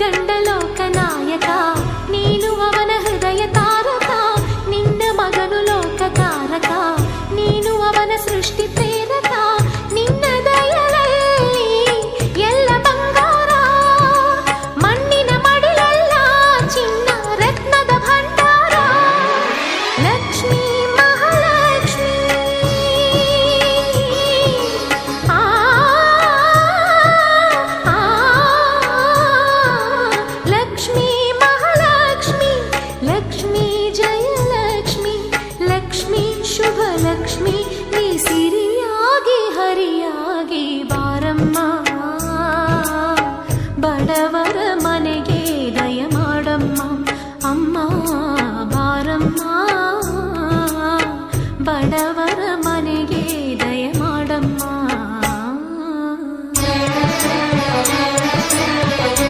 ಗಂಡ ಲೋಕನಾಯಕ, ನೀನು ಅವನ ಹೃದಯ ತಾರಕ. ನಿನ್ನ ಮಗನು ಲೋಕಕಾರಕ, ನೀನು ಅವನ ಸೃಷ್ಟಿ ಪ್ರೇರಕ. ನಿನ್ನ ದಯಲಲ್ಲಿ ಎಲ್ಲ ಬಂಗಾರ, ಮಣ್ಣಿನ ಮಡಿಲಲ್ಲ ಚಿನ್ನ ರತ್ನದ ಭಂಡಾರ. ಲಕ್ಷ್ಮೀ ಮಹಾಲಕ್ಷ್ಮೀ, ಆ ಲಕ್ಷ್ಮೀ ಮಹಾಲಕ್ಷ್ಮಿ, ಲಕ್ಷ್ಮೀ ಜಯಲಕ್ಷ್ಮಿ, ಲಕ್ಷ್ಮೀ ಶುಭ ಲಕ್ಷ್ಮಿ. ನೀ ಸಿರಿಯಾಗಿ ಹರಿಯಾಗಿ ಬಾರಮ್ಮ, ಬಡವರ